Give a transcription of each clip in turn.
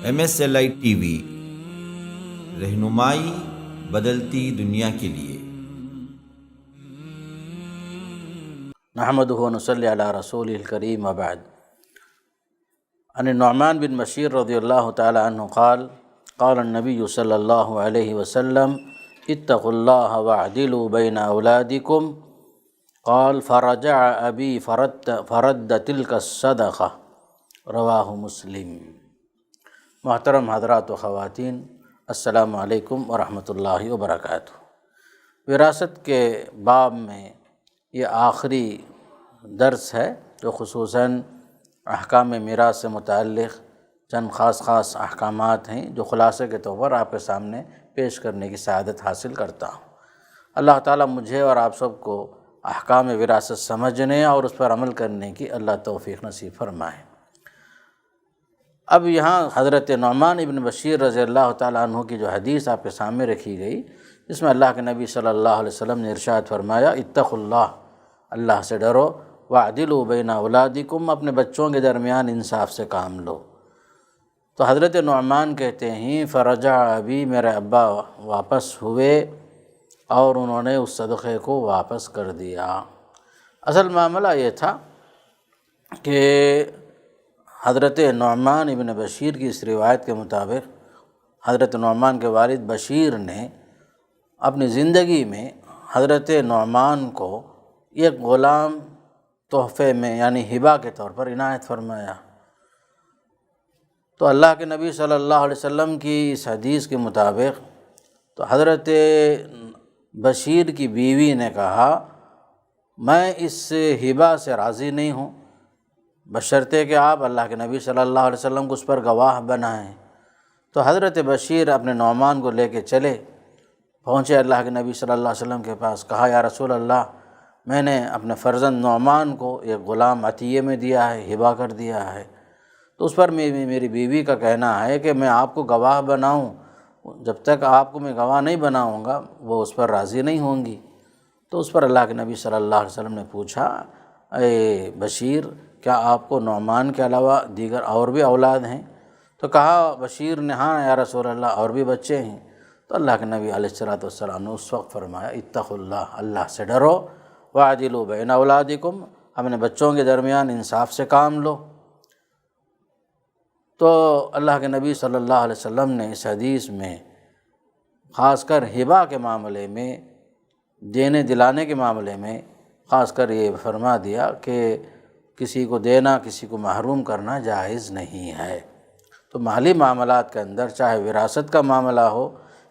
MSLI TV رہنمائی بدلتی دنیا کے لیے۔ نحمدہ و نصلی علی رسولہ الکریم وبعد۔ عن النعمان بن بشیر رضی اللہ تعالی عنہ قال قال النبی صلی اللہ علیہ وسلم اتقوا اللہ واعدلوا بین اولادکم قال فرجع ابی فرد تلک الصدقہ رواہ مسلم۔ محترم حضرات و خواتین، السلام علیکم ورحمۃ اللہ وبرکاتہ۔ وراثت کے باب میں یہ آخری درس ہے جو خصوصاً احکام میراث سے متعلق چند خاص احکامات ہیں جو خلاصے کے طور پر آپ کے سامنے پیش کرنے کی سعادت حاصل کرتا ہوں۔ اللہ تعالیٰ مجھے اور آپ سب کو احکام وراثت سمجھنے اور اس پر عمل کرنے کی اللہ توفیق نصیب فرمائے۔ اب یہاں حضرت نعمان ابن بشیر رضی اللہ تعالیٰ عنہ کی جو حدیث آپ کے سامنے رکھی گئی، جس میں اللہ کے نبی صلی اللہ علیہ وسلم نے ارشاد فرمایا اتقوا اللہ، اللہ سے ڈرو، واعدلوا بین اولادکم، اپنے بچوں کے درمیان انصاف سے کام لو۔ تو حضرت نعمان کہتے ہیں فرجع ابی، میرے ابا واپس ہوئے اور انہوں نے اس صدقے کو واپس کر دیا۔ اصل معاملہ یہ تھا کہ حضرت نعمان ابن بشیر کی اس روایت کے مطابق حضرت نعمان کے والد بشیر نے اپنی زندگی میں حضرت نعمان کو ایک غلام تحفے میں یعنی ہبہ کے طور پر عنایت فرمایا۔ تو اللہ کے نبی صلی اللہ علیہ وسلم کی اس حدیث کے مطابق تو حضرت بشیر کی بیوی نے کہا میں اس ہبہ سے راضی نہیں ہوں، بشرطے کہ آپ اللہ کے نبی صلی اللہ علیہ وسلم کو اس پر گواہ بنائیں۔ تو حضرت بشیر اپنے نعمان کو لے کے چلے، پہنچے اللہ کے نبی صلی اللہ علیہ وسلم کے پاس، کہا یا رسول اللہ، میں نے اپنے فرزند نعمان کو ایک غلام عطیے میں دیا ہے، ہبہ کر دیا ہے، تو اس پر میری بیوی کا کہنا ہے کہ میں آپ کو گواہ بناؤں، جب تک آپ کو میں گواہ نہیں بناؤں گا وہ اس پر راضی نہیں ہوں گی۔ تو اس پر اللہ کے نبی صلی اللہ علیہ وسلم نے پوچھا اے بشیر، کیا آپ کو نعمان کے علاوہ دیگر اور بھی اولاد ہیں؟ تو کہا بشیر نے ہاں یا رسول اللہ، اور بھی بچے ہیں۔ تو اللہ کے نبی علیہ السلام نے اس وقت فرمایا اتقوا اللہ، اللہ سے ڈرو، واعدلوا بین اولادکم، اپنے بچوں کے درمیان انصاف سے کام لو۔ تو اللہ کے نبی صلی اللہ علیہ وسلم نے اس حدیث میں خاص کر ہبہ کے معاملے میں، دینے دلانے کے معاملے میں خاص کر یہ فرما دیا کہ کسی کو دینا، کسی کو محروم کرنا جائز نہیں ہے۔ تو مالی معاملات کے اندر چاہے وراثت کا معاملہ ہو،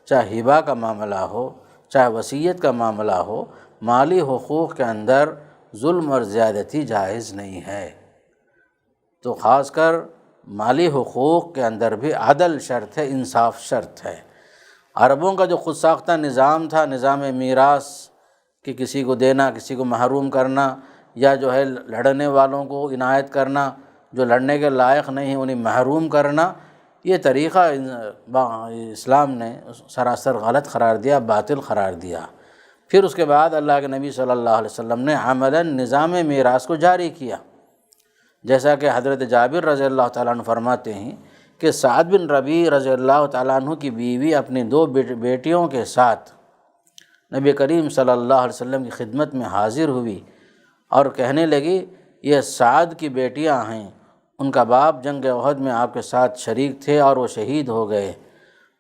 چاہے ہبہ کا معاملہ ہو، چاہے وصیت کا معاملہ ہو، مالی حقوق کے اندر ظلم اور زیادتی جائز نہیں ہے۔ تو خاص کر مالی حقوق کے اندر بھی عدل شرط ہے، انصاف شرط ہے۔ عربوں کا جو خود ساختہ نظام تھا، نظام میراث، کہ کسی کو دینا، کسی کو محروم کرنا، یا جو ہے لڑنے والوں کو عنایت کرنا، جو لڑنے کے لائق نہیں ہیں انہیں محروم کرنا، یہ طریقہ اسلام نے سراسر غلط قرار دیا، باطل قرار دیا۔ پھر اس کے بعد اللہ کے نبی صلی اللہ علیہ وسلم نے عملاً نظام میراث کو جاری کیا، جیسا کہ حضرت جابر رضی اللہ تعالیٰ عنہ فرماتے ہیں کہ سعد بن ربیع رضی اللہ تعالیٰ عنہ کی بیوی اپنی 2 بیٹیوں کے ساتھ نبی کریم صلی اللہ علیہ وسلم کی خدمت میں حاضر ہوئی اور کہنے لگی یہ سعد کی بیٹیاں ہیں، ان کا باپ جنگ احد میں آپ کے ساتھ شریک تھے اور وہ شہید ہو گئے۔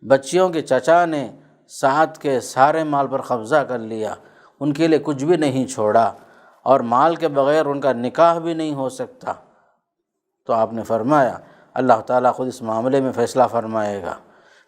بچیوں کے چچا نے سعد کے سارے مال پر قبضہ کر لیا، ان کے لیے کچھ بھی نہیں چھوڑا، اور مال کے بغیر ان کا نکاح بھی نہیں ہو سکتا۔ تو آپ نے فرمایا اللہ تعالیٰ خود اس معاملے میں فیصلہ فرمائے گا۔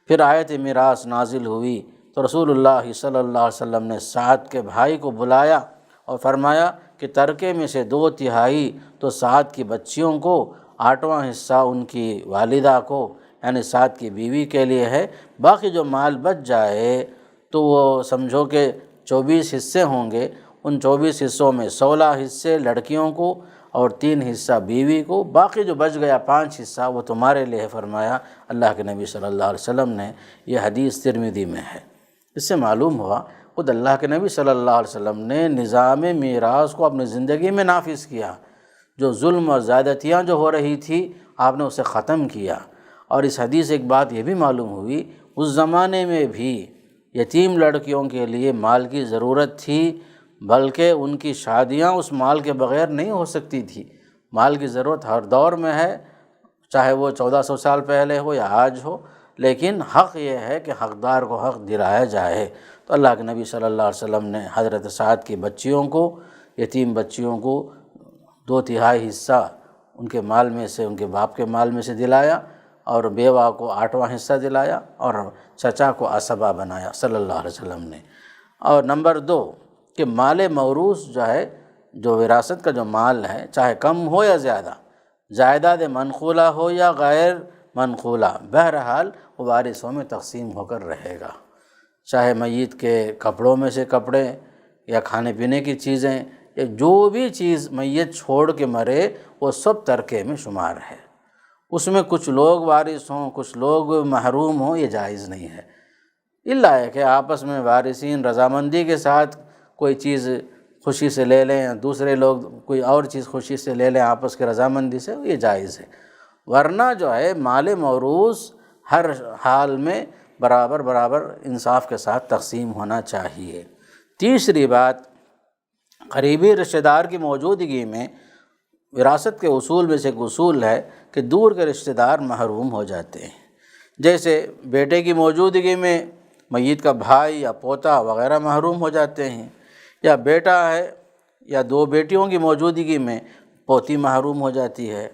پھر آیت میراث نازل ہوئی تو رسول اللہ صلی اللہ علیہ وسلم نے سعد کے بھائی کو بلایا اور فرمایا کہ ترکے میں سے 2/3 تو سعد کی بچیوں کو، 8واں حصہ ان کی والدہ کو یعنی سعد کی بیوی کے لیے ہے، باقی جو مال بچ جائے تو وہ سمجھو کہ 24 حصے ہوں گے، ان 24 حصوں میں 16 حصے لڑکیوں کو اور 3 حصہ بیوی کو، باقی جو بچ گیا 5 حصہ وہ تمہارے لیے فرمایا اللہ کے نبی صلی اللہ علیہ وسلم نے۔ یہ حدیث ترمذی میں ہے۔ اس سے معلوم ہوا خود اللہ کے نبی صلی اللہ علیہ وسلم نے نظام میراث کو اپنی زندگی میں نافذ کیا، جو ظلم اور زیادتیاں جو ہو رہی تھی آپ نے اسے ختم کیا، اور اس حدیث سے ایک بات یہ بھی معلوم ہوئی، اس زمانے میں بھی یتیم لڑکیوں کے لیے مال کی ضرورت تھی، بلکہ ان کی شادیاں اس مال کے بغیر نہیں ہو سکتی تھی۔ مال کی ضرورت ہر دور میں ہے، چاہے وہ 1400 سال پہلے ہو یا آج ہو، لیکن حق یہ ہے کہ حقدار کو حق دلایا جائے۔ تو اللہ کے نبی صلی اللہ علیہ وسلم نے حضرت سعد کی بچیوں کو، یتیم بچیوں کو 2/3 حصہ ان کے مال میں سے، ان کے باپ کے مال میں سے دلایا، اور بیوہ کو 8واں حصہ دلایا، اور چچا کو عصبہ بنایا صلی اللہ علیہ وسلم نے۔ اور نمبر 2 کہ مال موروث جو ہے، جو وراثت کا جو مال ہے، چاہے کم ہو یا زیادہ، جائیداد منقولہ ہو یا غیر منقولہ، بہرحال وہ وارثوں میں تقسیم ہو کر رہے گا۔ چاہے میت کے کپڑوں میں سے کپڑے یا کھانے پینے کی چیزیں، یا جو بھی چیز میت چھوڑ کے مرے، وہ سب ترکے میں شمار ہے۔ اس میں کچھ لوگ وارث ہوں، کچھ لوگ محروم ہوں، یہ جائز نہیں ہے، الا ہے کہ آپس میں وارثین رضامندی کے ساتھ کوئی چیز خوشی سے لے لیں، یا دوسرے لوگ کوئی اور چیز خوشی سے لے لیں آپس کے رضامندی سے، یہ جائز ہے۔ ورنہ جو ہے مال موروث ہر حال میں برابر برابر انصاف کے ساتھ تقسیم ہونا چاہیے۔ تیسری بات، قریبی رشتہ دار کی موجودگی میں وراثت کے اصول میں سے ایک اصول ہے کہ دور کے رشتہ دار محروم ہو جاتے ہیں۔ جیسے بیٹے کی موجودگی میں میت کا بھائی یا پوتا وغیرہ محروم ہو جاتے ہیں، یا بیٹا ہے یا 2 بیٹیوں کی موجودگی میں پوتی محروم ہو جاتی ہے۔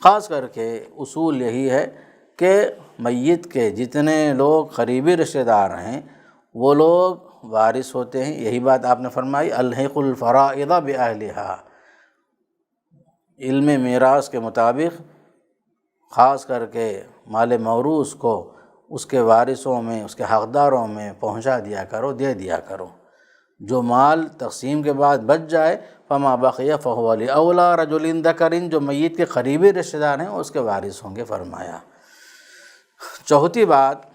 خاص کر کے اصول یہی ہے کہ میت کے جتنے لوگ قریبی رشتہ دار ہیں وہ لوگ وارث ہوتے ہیں۔ یہی بات آپ نے فرمائی، الحق الفرائض باہلھا، علم میراث کے مطابق خاص کر کے مال موروث کو اس کے وارثوں میں، اس کے حقداروں میں پہنچا دیا کرو، دے دیا کرو۔ جو مال تقسیم کے بعد بچ جائے، فما بقی فہو لأولی رجل ذکر، جو میت کے قریبی رشتہ دار ہیں اس کے وارث ہوں گے فرمایا۔ چوتھی بات،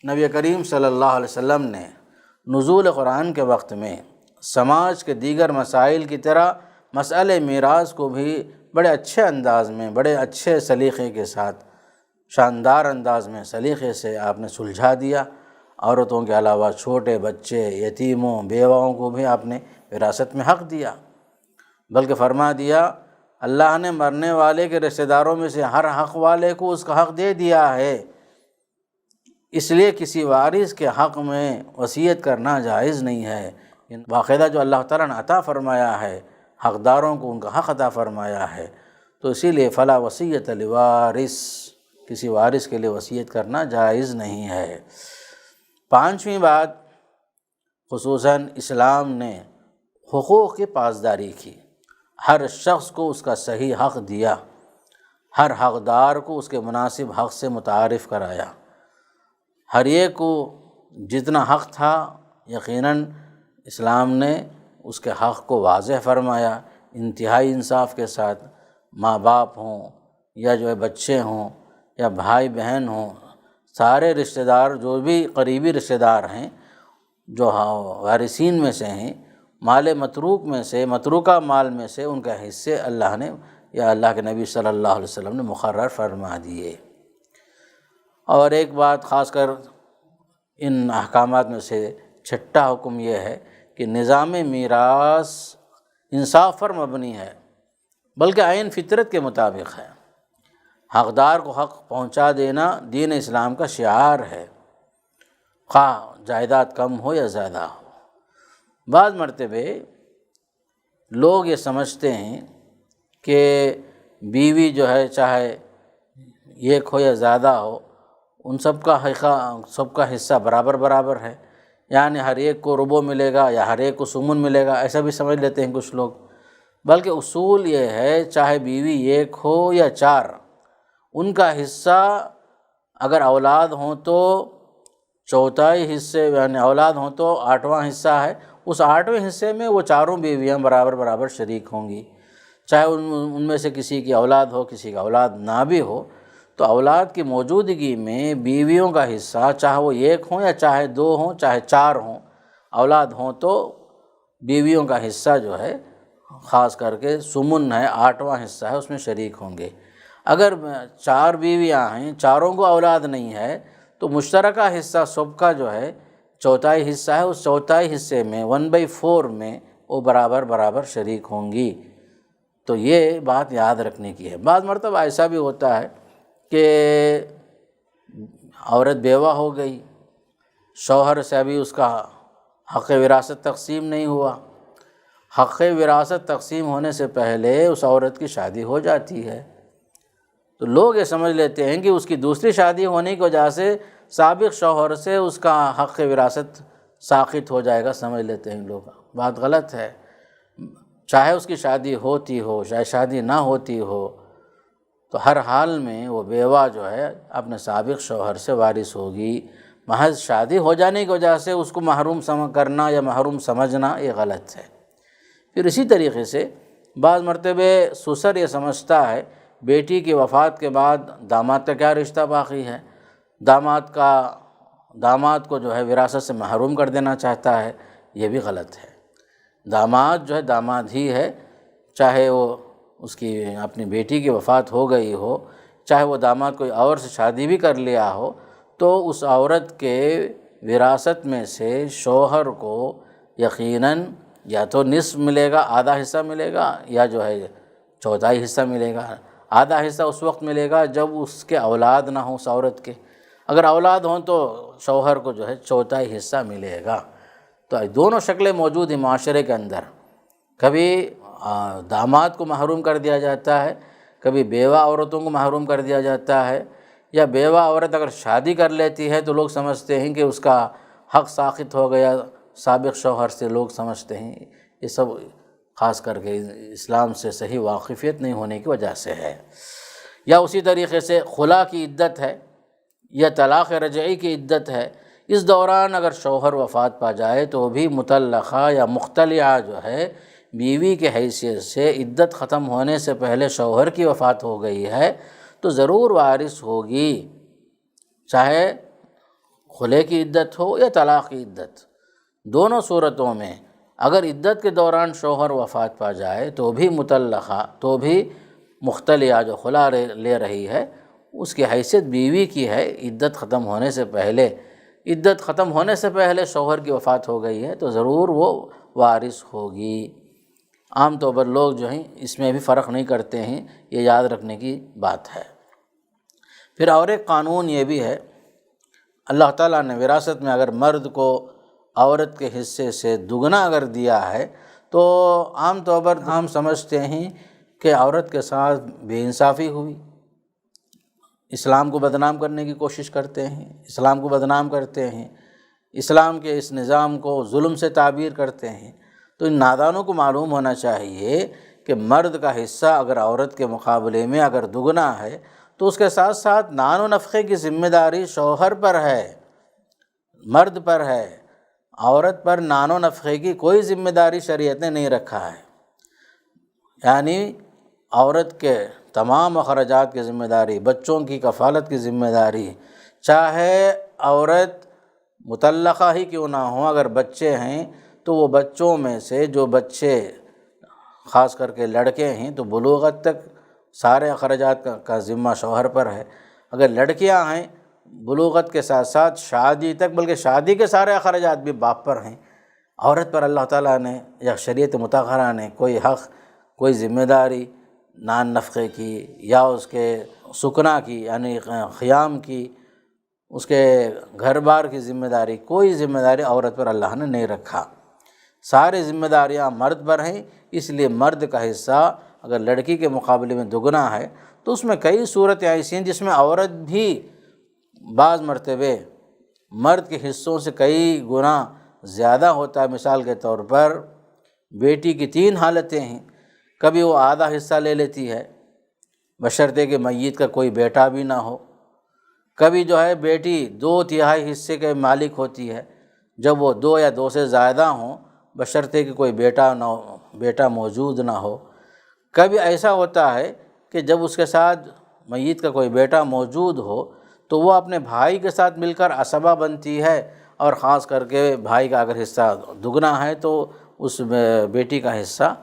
نبی کریم صلی اللہ علیہ وسلم نے نزول قرآن کے وقت میں سماج کے دیگر مسائل کی طرح مسئلہ میراث کو بھی بڑے اچھے انداز میں، بڑے اچھے سلیقے کے ساتھ، شاندار انداز میں، سلیقے سے آپ نے سلجھا دیا۔ عورتوں کے علاوہ چھوٹے بچے، یتیموں، بیواؤں کو بھی آپ نے وراثت میں حق دیا، بلکہ فرما دیا اللہ نے مرنے والے کے رشتہ داروں میں سے ہر حق والے کو اس کا حق دے دیا ہے، اس لیے کسی وارث کے حق میں وصیت کرنا جائز نہیں ہے۔ باقاعدہ جو اللہ تعالیٰ نے عطا فرمایا ہے، حقداروں کو ان کا حق عطا فرمایا ہے، تو اسی لیے فلا وصیت لوارث، کسی وارث کے لیے وصیت کرنا جائز نہیں ہے۔ 5ویں بات، خصوصاً اسلام نے حقوق کی پاسداری کی، ہر شخص کو اس کا صحیح حق دیا، ہر حقدار کو اس کے مناسب حق سے متعارف کرایا، ہر ایک کو جتنا حق تھا یقیناً اسلام نے اس کے حق کو واضح فرمایا، انتہائی انصاف کے ساتھ۔ ماں باپ ہوں یا جو ہے بچے ہوں یا بھائی بہن ہوں، سارے رشتہ دار جو بھی قریبی رشتہ دار ہیں جو وارثین میں سے ہیں، مال متروک میں سے، متروکہ مال میں سے ان کا حصے اللہ نے یا اللہ کے نبی صلی اللہ علیہ وسلم نے مقرر فرما دیے۔ اور ایک بات خاص کر ان احکامات میں سے 6واں حکم یہ ہے کہ نظام میراث انصاف پر مبنی ہے، بلکہ عین فطرت کے مطابق ہے۔ حقدار کو حق پہنچا دینا دین اسلام کا شعار ہے، خواہ جائیداد کم ہو یا زیادہ ہو۔ بعض مرتبہ لوگ یہ سمجھتے ہیں کہ بیوی جو ہے چاہے ایک ہو یا زیادہ ہو، ان سب کا حصہ برابر برابر ہے، یعنی ہر ایک کو ربع ملے گا یا ہر ایک کو ثمن ملے گا، ایسا بھی سمجھ لیتے ہیں کچھ لوگ۔ بلکہ اصول یہ ہے چاہے بیوی ایک ہو یا 4، ان کا حصہ اگر اولاد ہوں تو 4تھائی حصے، یعنی اولاد ہوں تو 8واں حصہ ہے، اس 8ویں حصے میں وہ 4 بیویاں برابر برابر شریک ہوں گی، چاہے ان میں سے کسی کی اولاد ہو کسی کا اولاد نہ بھی ہو۔ تو اولاد کی موجودگی میں بیویوں کا حصہ چاہے وہ 1 ہوں یا چاہے 2 ہوں چاہے 4 ہوں، اولاد ہوں تو بیویوں کا حصہ جو ہے خاص کر کے ثمن ہے، 8واں حصہ ہے، اس میں شریک ہوں گے۔ اگر 4 بیویاں ہیں، چاروں کو اولاد نہیں ہے تو مشترکہ حصہ سب کا جو ہے چوتھائی حصہ ہے، اس چوتھائی حصے میں 1/4 میں وہ برابر برابر شریک ہوں گی۔ تو یہ بات یاد رکھنے کی ہے۔ بعض مرتبہ ایسا بھی ہوتا ہے کہ عورت بیوہ ہو گئی، شوہر سے ابھی اس کا حق وراثت تقسیم نہیں ہوا، حق وراثت تقسیم ہونے سے پہلے اس عورت کی شادی ہو جاتی ہے، تو لوگ یہ سمجھ لیتے ہیں کہ اس کی دوسری شادی ہونے کی وجہ سے سابق شوہر سے اس کا حق وراثت ساقط ہو جائے گا، سمجھ لیتے ہیں لوگ۔ بات غلط ہے۔ چاہے اس کی شادی ہوتی ہو، چاہے شادی نہ ہوتی ہو، تو ہر حال میں وہ بیوہ جو ہے اپنے سابق شوہر سے وارث ہوگی۔ محض شادی ہو جانے کی وجہ سے اس کو محروم کرنا یا محروم سمجھنا یہ غلط ہے۔ پھر اسی طریقے سے بعض مرتبہ سسر یہ سمجھتا ہے بیٹی کی وفات کے بعد داماد کا کیا رشتہ باقی ہے، داماد کو جو ہے وراثت سے محروم کر دینا چاہتا ہے، یہ بھی غلط ہے۔ داماد جو ہے داماد ہی ہے، چاہے وہ اس کی اپنی بیٹی کی وفات ہو گئی ہو، چاہے وہ داماد کوئی اور سے شادی بھی کر لیا ہو، تو اس عورت کے وراثت میں سے شوہر کو یقیناً یا تو نصف ملے گا، آدھا حصہ ملے گا، یا جو ہے چوتھائی حصہ ملے گا۔ آدھا حصہ اس وقت ملے گا جب اس کے اولاد نہ ہوں اس عورت کے، اگر اولاد ہوں تو شوہر کو جو ہے چوتھائی حصہ ملے گا۔ تو دونوں شکلیں موجود ہیں معاشرے کے اندر، کبھی داماد کو محروم کر دیا جاتا ہے، کبھی بیوہ عورتوں کو محروم کر دیا جاتا ہے، یا بیوہ عورت اگر شادی کر لیتی ہے تو لوگ سمجھتے ہیں کہ اس کا حق ساقط ہو گیا سابق شوہر سے، لوگ سمجھتے ہیں۔ یہ سب خاص کر کے اسلام سے صحیح واقفیت نہیں ہونے کی وجہ سے ہے۔ یا اسی طریقے سے خلا کی عدت ہے یا طلاق رجعی کی عدت ہے، اس دوران اگر شوہر وفات پا جائے تو بھی مطلقہ یا مختلعہ جو ہے بیوی کے حیثیت سے عدت ختم ہونے سے پہلے شوہر کی وفات ہو گئی ہے تو ضرور وارث ہوگی، چاہے خلے کی عدت ہو یا طلاق کی عدت۔ دونوں صورتوں میں اگر عدت کے دوران شوہر وفات پا جائے تو بھی مطلقہ، تو بھی مختلعہ جو خلا لے رہی ہے اس کی حیثیت بیوی کی ہے عدت ختم ہونے سے پہلے۔ عدت ختم ہونے سے پہلے شوہر کی وفات ہو گئی ہے تو ضرور وہ وارث ہوگی۔ عام طور پر لوگ جو ہیں اس میں بھی فرق نہیں کرتے ہیں، یہ یاد رکھنے کی بات ہے۔ پھر اور ایک قانون یہ بھی ہے، اللہ تعالیٰ نے وراثت میں اگر مرد کو عورت کے حصے سے دگنا اگر دیا ہے تو عام طور پر ہم سمجھتے ہیں کہ عورت کے ساتھ بے انصافی ہوئی، اسلام کو بدنام کرنے کی کوشش کرتے ہیں، اسلام کو بدنام کرتے ہیں، اسلام کے اس نظام کو ظلم سے تعبیر کرتے ہیں۔ تو ان نادانوں کو معلوم ہونا چاہیے کہ مرد کا حصہ اگر عورت کے مقابلے میں اگر دگنا ہے تو اس کے ساتھ ساتھ نان و نفقے کی ذمہ داری شوہر پر ہے، مرد پر ہے۔ عورت پر نان و نفقے کی کوئی ذمہ داری شریعت نے نہیں رکھا ہے، یعنی عورت کے تمام اخراجات کی ذمہ داری، بچوں کی کفالت کی ذمہ داری، چاہے عورت مطلقہ ہی کیوں نہ ہوں، اگر بچے ہیں تو وہ بچوں میں سے جو بچے خاص کر کے لڑکے ہیں تو بلوغت تک سارے اخراجات کا ذمہ شوہر پر ہے، اگر لڑکیاں ہیں بلوغت کے ساتھ ساتھ شادی تک، بلکہ شادی کے سارے اخراجات بھی باپ پر ہیں۔ عورت پر اللہ تعالیٰ نے یا شریعت مطہرہ نے کوئی حق، کوئی ذمہ داری نان نفقے کی یا اس کے سکنا کی یعنی خیام کی، اس کے گھر بار کی ذمہ داری، کوئی ذمہ داری عورت پر اللہ نے نہیں رکھا۔ سارے ذمہ داریاں مرد پر ہیں، اس لیے مرد کا حصہ اگر لڑکی کے مقابلے میں دگنا ہے تو اس میں کئی صورتیں ایسی ہیں جس میں عورت بھی بعض مرتبہ مرد کے حصوں سے کئی گنا زیادہ ہوتا ہے۔ مثال کے طور پر بیٹی کی 3 حالتیں ہیں، کبھی وہ آدھا حصہ لے لیتی ہے بشرطے کہ میت کا کوئی بیٹا بھی نہ ہو، کبھی جو ہے بیٹی 2/3 حصے کے مالک ہوتی ہے جب وہ 2 یا 2 سے زیادہ ہوں بشرطے کہ کوئی بیٹا موجود نہ ہو، کبھی ایسا ہوتا ہے کہ جب اس کے ساتھ میت کا کوئی بیٹا موجود ہو تو وہ اپنے بھائی کے ساتھ مل کر عصبہ بنتی ہے، اور خاص کر کے بھائی کا اگر حصہ دگنا ہے تو اس بیٹی کا حصہ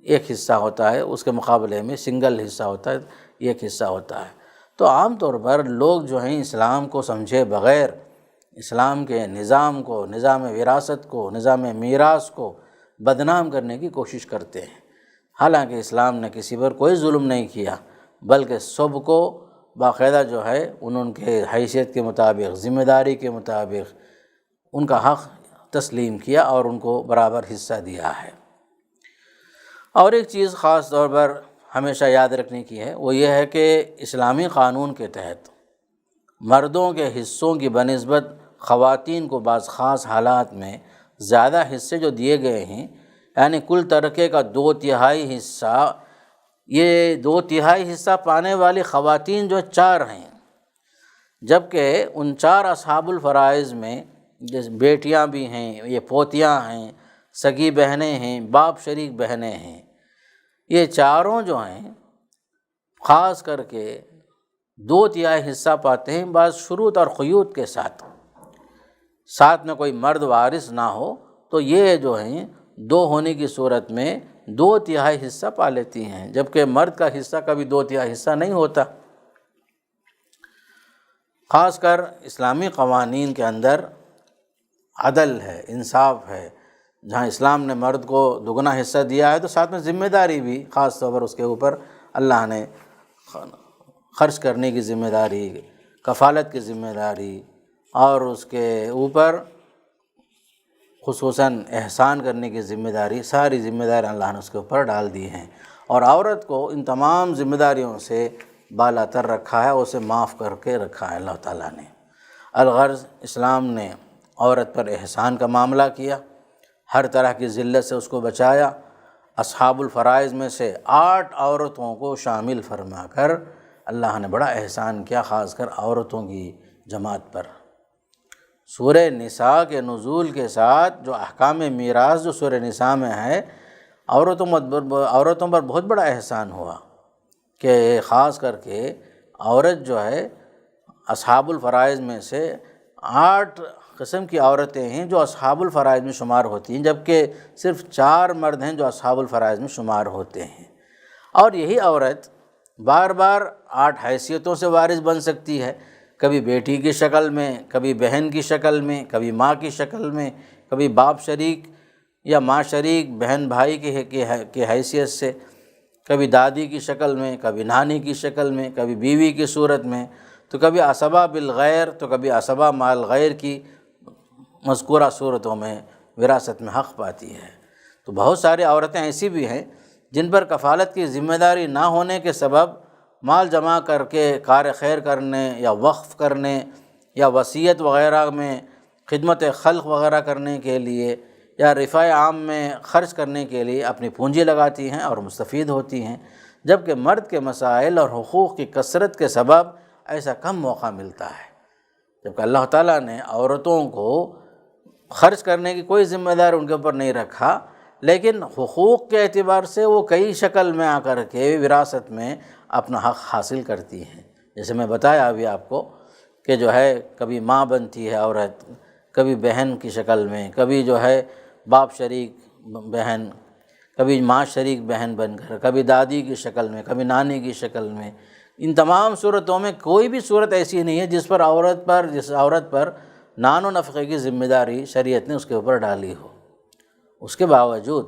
ایک حصہ ہوتا ہے، اس کے مقابلے میں سنگل حصہ ہوتا ہے۔ یہ ایک حصہ ہوتا ہے۔ تو عام طور پر لوگ جو ہیں اسلام کو سمجھے بغیر اسلام کے نظام کو، نظام وراثت کو، نظام میراث کو بدنام کرنے کی کوشش کرتے ہیں، حالانکہ اسلام نے کسی پر کوئی ظلم نہیں کیا، بلکہ سب کو باقاعدہ جو ہے ان کے حیثیت کے مطابق، ذمہ داری کے مطابق ان کا حق تسلیم کیا اور ان کو برابر حصہ دیا ہے۔ اور ایک چیز خاص طور پر ہمیشہ یاد رکھنے کی ہے، وہ یہ ہے کہ اسلامی قانون کے تحت مردوں کے حصوں کی بنسبت خواتین کو بعض خاص حالات میں زیادہ حصے جو دیے گئے ہیں، یعنی کل ترکے کا 2/3 حصہ، یہ 2/3 حصہ پانے والی خواتین جو 4 ہیں، جبکہ ان 4 اصحاب الفرائض میں جیسے بیٹیاں بھی ہیں، یہ پوتیاں ہیں، سگی بہنیں ہیں، باپ شریک بہنیں ہیں، یہ چاروں جو ہیں خاص کر کے 2/3 حصہ پاتے ہیں، بعض شروط اور قیود کے ساتھ میں کوئی مرد وارث نہ ہو تو یہ جو ہیں 2 ہونے کی صورت میں 2/3 حصہ پا لیتی ہیں، جبکہ مرد کا حصہ کبھی 2/3 حصہ نہیں ہوتا۔ خاص کر اسلامی قوانین کے اندر عدل ہے، انصاف ہے، جہاں اسلام نے مرد کو دگنا حصہ دیا ہے تو ساتھ میں ذمہ داری بھی خاص طور پر اس کے اوپر اللہ نے خرچ کرنے کی ذمہ داری، کفالت کی ذمہ داری اور اس کے اوپر خصوصاً احسان کرنے کی ذمہ داری، ساری ذمہ داری اللہ نے اس کے اوپر ڈال دی ہیں، اور عورت کو ان تمام ذمہ داریوں سے بالا تر رکھا ہے، اسے معاف کر کے رکھا ہے اللہ تعالیٰ نے۔ الغرض اسلام نے عورت پر احسان کا معاملہ کیا، ہر طرح کی ذلت سے اس کو بچایا، اصحاب الفرائض میں سے 8 عورتوں کو شامل فرما کر اللہ نے بڑا احسان کیا، خاص کر عورتوں کی جماعت پر۔ سورہ نساء کے نزول کے ساتھ جو احکام میراث جو سورہ نساء میں ہے، عورتوں پر بہت بڑا احسان ہوا کہ خاص کر کے عورت جو ہے اصحاب الفرائض میں سے 8 قسم کی عورتیں ہیں جو اصحاب الفرائض میں شمار ہوتی ہیں، جبکہ صرف 4 مرد ہیں جو اصحاب الفرائض میں شمار ہوتے ہیں، اور یہی عورت بار بار 8 حیثیتوں سے وارث بن سکتی ہے، کبھی بیٹی کی شکل میں، کبھی بہن کی شکل میں، کبھی ماں کی شکل میں، کبھی باپ شریک یا ماں شریک بہن بھائی کی حیثیت سے، کبھی دادی کی شکل میں، کبھی نانی کی شکل میں، کبھی بیوی کی صورت میں، تو کبھی عصبہ بالغیر تو کبھی عصبہ مال غیر کی مذکورہ صورتوں میں وراثت میں حق پاتی ہے۔ تو بہت ساری عورتیں ایسی بھی ہیں جن پر کفالت کی ذمہ داری نہ ہونے کے سبب مال جمع کر کے کار خیر کرنے یا وقف کرنے یا وصیت وغیرہ میں خدمت خلق وغیرہ کرنے کے لیے یا رفاع عام میں خرچ کرنے کے لیے اپنی پونجی لگاتی ہیں اور مستفید ہوتی ہیں، جبکہ مرد کے مسائل اور حقوق کی کثرت کے سبب ایسا کم موقع ملتا ہے، جبکہ اللہ تعالیٰ نے عورتوں کو خرچ کرنے کی کوئی ذمہ داری ان کے اوپر نہیں رکھا، لیکن حقوق کے اعتبار سے وہ کئی شکل میں آ کر کے وراثت میں اپنا حق حاصل کرتی ہیں۔ جیسے میں بتایا ابھی آپ کو کہ جو ہے کبھی ماں بنتی ہے عورت، کبھی بہن کی شکل میں، کبھی جو ہے باپ شریک بہن، کبھی ماں شریک بہن بن کر، کبھی دادی کی شکل میں، کبھی نانی کی شکل میں۔ ان تمام صورتوں میں کوئی بھی صورت ایسی نہیں ہے جس عورت پر نان و نفقے کی ذمہ داری شریعت نے اس کے اوپر ڈالی ہو۔ اس کے باوجود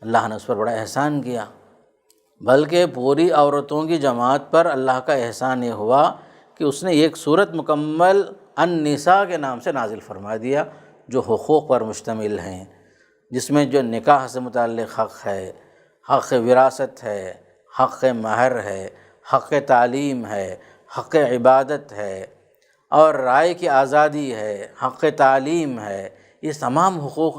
اللہ نے اس پر بڑا احسان کیا، بلکہ پوری عورتوں کی جماعت پر اللہ کا احسان یہ ہوا کہ اس نے ایک صورت مکمل النساء کے نام سے نازل فرما دیا جو حقوق پر مشتمل ہیں، جس میں جو نکاح سے متعلق حق ہے، حق وراثت ہے، حق مہر ہے، حق تعلیم ہے، حق عبادت ہے، اور رائے کی آزادی ہے، حق تعلیم ہے، یہ تمام حقوق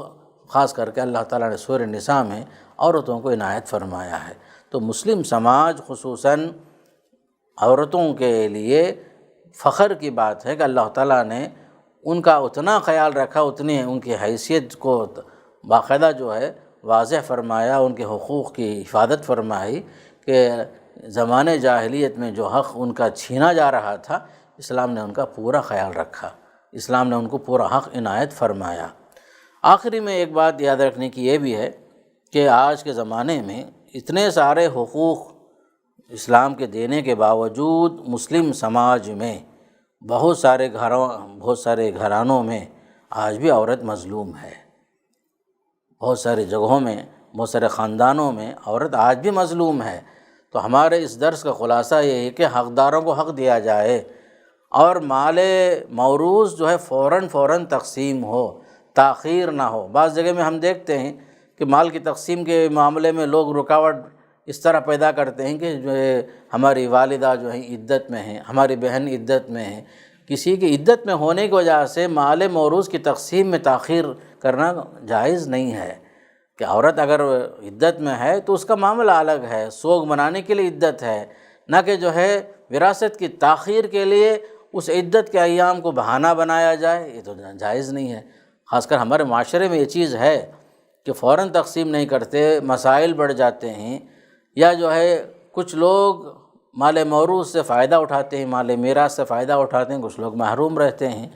خاص کر کے اللہ تعالیٰ نے سورہ نساء میں عورتوں کو عنایت فرمایا ہے۔ تو مسلم سماج خصوصاً عورتوں کے لیے فخر کی بات ہے کہ اللہ تعالیٰ نے ان کا اتنا خیال رکھا، اتنی ان کی حیثیت کو باقاعدہ جو ہے واضح فرمایا، ان کے حقوق کی حفاظت فرمائی کہ زمانے جاہلیت میں جو حق ان کا چھینا جا رہا تھا، اسلام نے ان کا پورا خیال رکھا، اسلام نے ان کو پورا حق عنایت فرمایا۔ آخری میں ایک بات یاد رکھنے کی یہ بھی ہے کہ آج کے زمانے میں اتنے سارے حقوق اسلام کے دینے کے باوجود مسلم سماج میں بہت سارے گھرانوں میں آج بھی عورت مظلوم ہے، بہت ساری جگہوں میں، بہت سارے خاندانوں میں عورت آج بھی مظلوم ہے۔ تو ہمارے اس درس کا خلاصہ یہ ہے کہ حقداروں کو حق دیا جائے اور مال موروث جو ہے فوراً تقسیم ہو، تاخیر نہ ہو۔ بعض جگہ میں ہم دیکھتے ہیں کہ مال کی تقسیم کے معاملے میں لوگ رکاوٹ اس طرح پیدا کرتے ہیں کہ جو ہے ہماری والدہ جو ہیں عدت میں ہیں، ہماری بہن عدت میں ہیں، کسی کی عدت میں ہونے کی وجہ سے مال موروث کی تقسیم میں تاخیر کرنا جائز نہیں ہے۔ کہ عورت اگر عدت میں ہے تو اس کا معاملہ الگ ہے، سوگ منانے کے لیے عدت ہے، نہ کہ جو ہے وراثت کی تاخیر کے لیے اس عدت کے ایام کو بہانہ بنایا جائے، یہ تو جائز نہیں ہے۔ خاص کر ہمارے معاشرے میں یہ چیز ہے کہ فوراً تقسیم نہیں کرتے، مسائل بڑھ جاتے ہیں، یا جو ہے کچھ لوگ مال موروث سے فائدہ اٹھاتے ہیں، مال میراث سے فائدہ اٹھاتے ہیں، کچھ لوگ محروم رہتے ہیں۔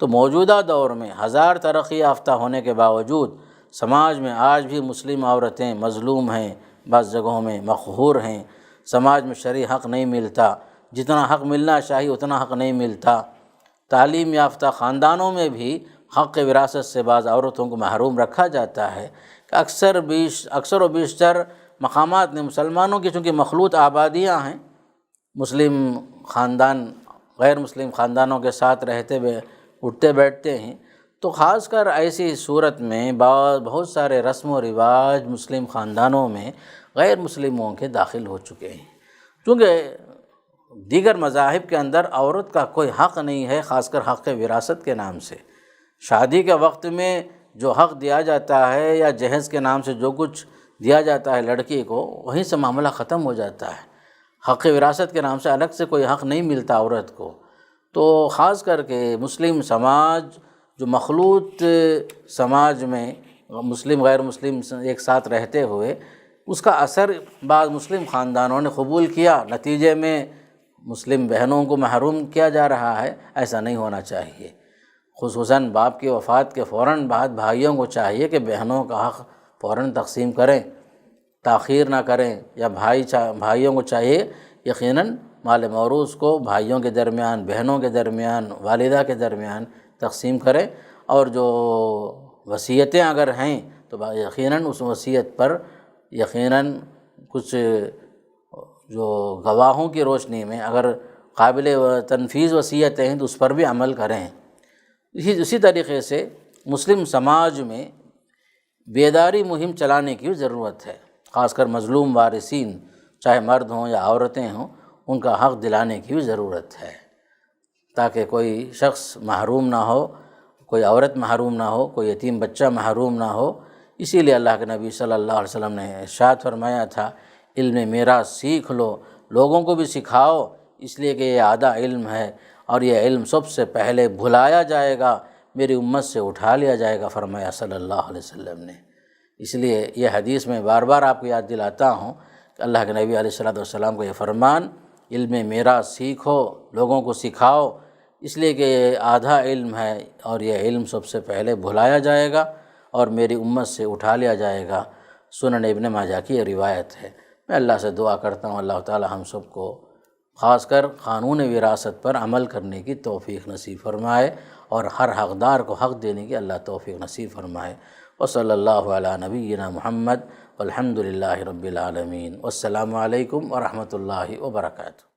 تو موجودہ دور میں ہزار ترقی یافتہ ہونے کے باوجود سماج میں آج بھی مسلم عورتیں مظلوم ہیں، بعض جگہوں میں مقہور ہیں، سماج میں شرعی حق نہیں ملتا، جتنا حق ملنا چاہیے اتنا حق نہیں ملتا۔ تعلیم یافتہ خاندانوں میں بھی حق وراثت سے بعض عورتوں کو محروم رکھا جاتا ہے کہ اکثر و بیشتر مقامات میں مسلمانوں کی چونکہ مخلوط آبادیاں ہیں، مسلم خاندان غیر مسلم خاندانوں کے ساتھ رہتے ہوئے اٹھتے بیٹھتے ہیں، تو خاص کر ایسی صورت میں بہت سارے رسم و رواج مسلم خاندانوں میں غیر مسلموں کے داخل ہو چکے ہیں، چونکہ دیگر مذاہب کے اندر عورت کا کوئی حق نہیں ہے، خاص کر حق وراثت کے نام سے۔ شادی کے وقت میں جو حق دیا جاتا ہے یا جہیز کے نام سے جو کچھ دیا جاتا ہے لڑکی کو، وہیں سے معاملہ ختم ہو جاتا ہے۔ حق وراثت کے نام سے الگ سے کوئی حق نہیں ملتا عورت کو۔ تو خاص کر کے مسلم سماج جو مخلوط سماج میں مسلم غیر مسلم ایک ساتھ رہتے ہوئے، اس کا اثر بعض مسلم خاندانوں نے قبول کیا، نتیجے میں مسلم بہنوں کو محروم کیا جا رہا ہے۔ ایسا نہیں ہونا چاہیے۔ خصوصاً باپ کی وفات کے فوراً بعد بھائیوں کو چاہیے کہ بہنوں کا حق فوراً تقسیم کریں، تاخیر نہ کریں، یا بھائیوں کو چاہیے یقیناً مال موروث کو بھائیوں کے درمیان، بہنوں کے درمیان، والدہ کے درمیان تقسیم کریں، اور جو وصیتیں اگر ہیں تو یقیناً اس وصیت پر یقیناً کچھ جو گواہوں کی روشنی میں اگر قابل تنفیذ وصیتیں ہیں تو اس پر بھی عمل کریں۔ اسی طریقے سے مسلم سماج میں بیداری مہم چلانے کی ضرورت ہے، خاص کر مظلوم وارثین چاہے مرد ہوں یا عورتیں ہوں، ان کا حق دلانے کی بھی ضرورت ہے، تاکہ کوئی شخص محروم نہ ہو، کوئی عورت محروم نہ ہو، کوئی یتیم بچہ محروم نہ ہو۔ اسی لیے اللہ کے نبی صلی اللہ علیہ وسلم نے ارشاد فرمایا تھا، علم میراث سیکھ لو، لوگوں کو بھی سکھاؤ، اس لیے کہ یہ آدھا علم ہے، اور یہ علم سب سے پہلے بھلایا جائے گا، میری امت سے اٹھا لیا جائے گا، فرمایا صلی اللہ علیہ وسلم نے۔ اس لیے یہ حدیث میں بار بار آپ کو یاد دلاتا ہوں کہ اللہ کے نبی علیہ السلام کو یہ فرمان، علم میراث سیکھو، لوگوں کو سکھاؤ، اس لیے کہ یہ آدھا علم ہے اور یہ علم سب سے پہلے بھلایا جائے گا اور میری امت سے اٹھا لیا جائے گا۔ سنن ابن ماجہ کی یہ روایت ہے۔ میں اللہ سے دعا کرتا ہوں اللہ تعالی ہم سب کو خاص کر قانون وراثت پر عمل کرنے کی توفیق نصیب فرمائے، اور ہر حقدار کو حق دینے کی اللہ توفیق نصیب فرمائے۔ وصلی اللہ علی نبینا محمد والحمد للہ رب العالمین۔ والسلام علیکم ورحمۃ اللہ وبرکاتہ۔